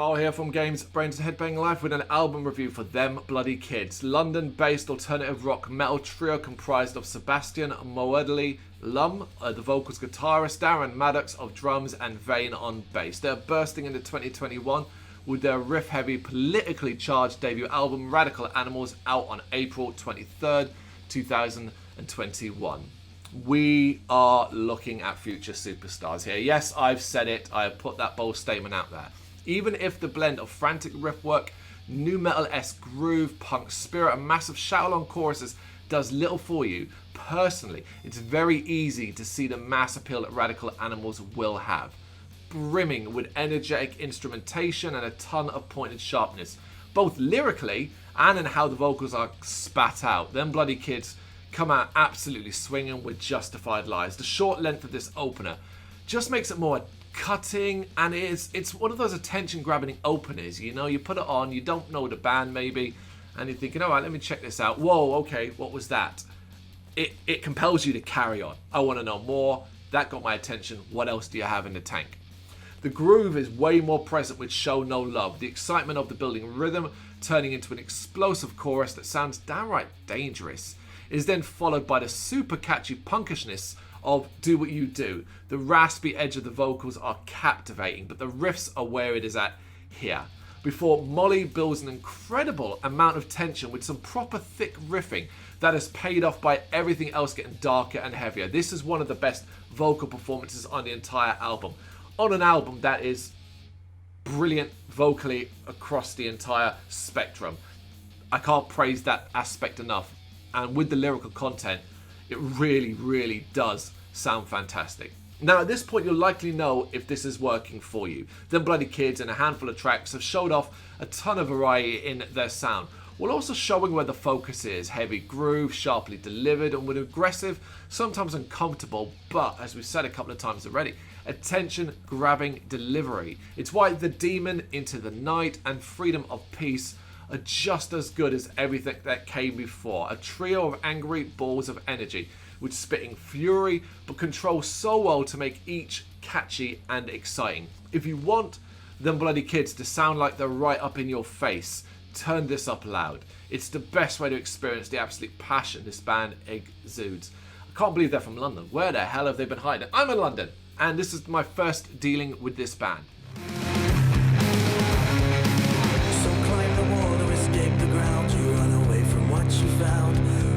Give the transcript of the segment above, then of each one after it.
Carl here from Brrraaains A Head-Banging Life with an album review for Them Bloody Kids. London-based alternative rock metal trio comprised of Sebastian Moedley Lum, the vocals guitarist, Darren Maddox of drums, and Vane on bass. They're bursting into 2021 with their riff-heavy, politically charged debut album Radical Animals out on April 23rd, 2021. We are looking at future superstars here. Yes, I've said it. I have put that bold statement out there. Even if the blend of frantic riff work, nu metal-esque groove, punk spirit, and massive shout-along choruses does little for you, personally, it's very easy to see the mass appeal that Radical Animals will have. Brimming with energetic instrumentation and a ton of pointed sharpness, both lyrically and in how the vocals are spat out. Them Bloody Kids come out absolutely swinging with justified lies. The short length of this opener just makes it more cutting, and it's one of those attention-grabbing openers. You know, you put it on, you don't know the band maybe, and you're thinking, all right, let me check this out. Whoa, okay, what was that? It compels you to carry on. I want to know more. That got my attention. What else do you have in the tank? The groove is way more present with Show No Love. The excitement of the building rhythm turning into an explosive chorus that sounds downright dangerous is then followed by the super catchy punkishness of Do What You Do. The raspy edge of the vocals are captivating, but the riffs are where it is at here. Before Molly builds an incredible amount of tension with some proper thick riffing that is paid off by everything else getting darker and heavier. This is one of the best vocal performances on the entire album. On an album that is brilliant vocally across the entire spectrum. I can't praise that aspect enough. And with the lyrical content, it really, really does sound fantastic. Now, at this point, you'll likely know if this is working for you. Them Bloody Kids and a handful of tracks have showed off a ton of variety in their sound, while also showing where the focus is. Heavy groove, sharply delivered, and with aggressive, sometimes uncomfortable, but, as we've said a couple of times already, attention-grabbing delivery. It's why The Demon, Into the Night, and Freedom of Peace are just as good as everything that came before. A trio of angry balls of energy with spitting fury, but control so well to make each catchy and exciting. If you want Them Bloody Kids to sound like they're right up in your face, turn this up loud. It's the best way to experience the absolute passion this band exudes. I can't believe they're from London. Where the hell have they been hiding? I'm in London, and this is my first dealing with this band.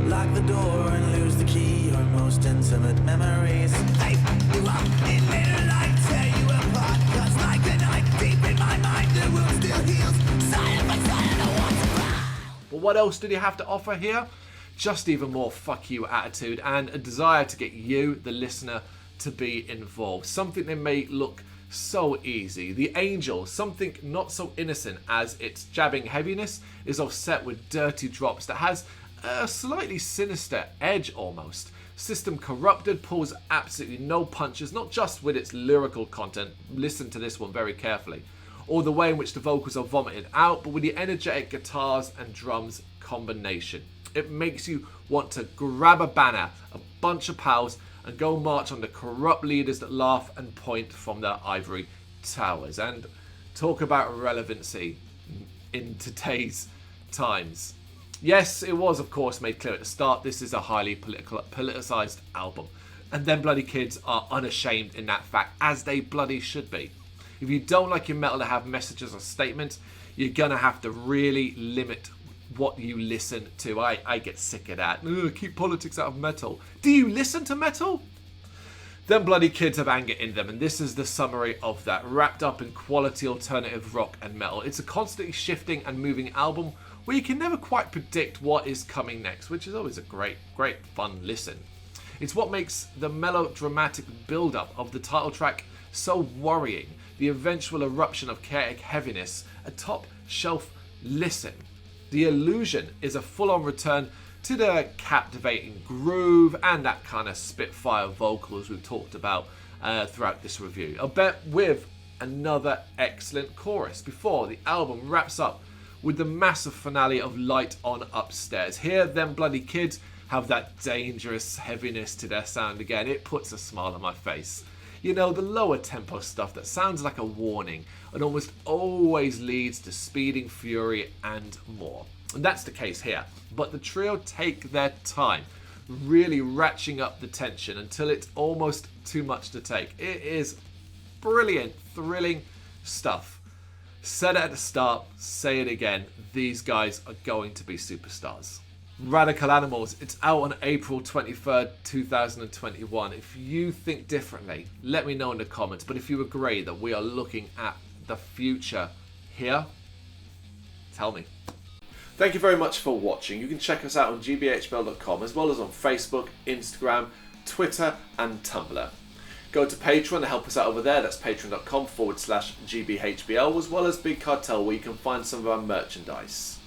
Lock the door and lose the key, your most intimate memories. I you up in little light, tear you apart, cause like a knife deep in my mind, the wound still heals. Silent but silent, I want to cry. But what else did he have to offer here? Just even more fuck you attitude and a desire to get you, the listener, to be involved. Something that may look so easy. The Angel, something not so innocent as its jabbing heaviness, is offset with dirty drops that has a slightly sinister edge almost. System Corrupted pulls absolutely no punches, not just with its lyrical content, listen to this one very carefully, or the way in which the vocals are vomited out, but with the energetic guitars and drums combination. It makes you want to grab a banner, a bunch of pals, and go march on the corrupt leaders that laugh and point from their ivory towers. And talk about relevancy in today's times. Yes, it was, of course, made clear at the start, this is a highly politicised album. And Them Bloody Kids are unashamed in that fact, as they bloody should be. If you don't like your metal to have messages or statements, you're going to have to really limit what you listen to. I get sick of that. Keep politics out of metal. Do you listen to metal? Them Bloody Kids have anger in them, and this is the summary of that, wrapped up in quality alternative rock and metal. It's a constantly shifting and moving album where you can never quite predict what is coming next, which is always a great fun listen. It's what makes the melodramatic build-up of the title track so worrying, the eventual eruption of chaotic heaviness, a top-shelf listen. The Illusion is a full-on return to the captivating groove and that kind of spitfire vocals we've talked about throughout this review. I'll bet with another excellent chorus before the album wraps up with the massive finale of Light on Upstairs. Here, Them Bloody Kids have that dangerous heaviness to their sound again. It puts a smile on my face. You know, the lower tempo stuff that sounds like a warning and almost always leads to speeding fury and more. And that's the case here. But the trio take their time, really ratcheting up the tension until it's almost too much to take. It is brilliant, thrilling stuff. Said it at the start, say it again. These guys are going to be superstars. Radical Animals, it's out on April 23rd, 2021. If you think differently, let me know in the comments. But if you agree that we are looking at the future here, tell me. Thank you very much for watching. You can check us out on gbhbl.com as well as on Facebook, Instagram, Twitter and Tumblr. Go to Patreon to help us out over there. That's patreon.com/gbhbl, as well as Big Cartel, where you can find some of our merchandise.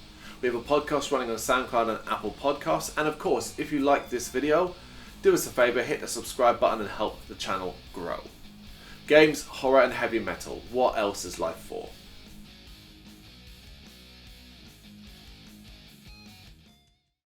We have a podcast running on SoundCloud and Apple Podcasts. And of course, if you like this video, do us a favour, hit the subscribe button and help the channel grow. Games, horror and heavy metal. What else is life for?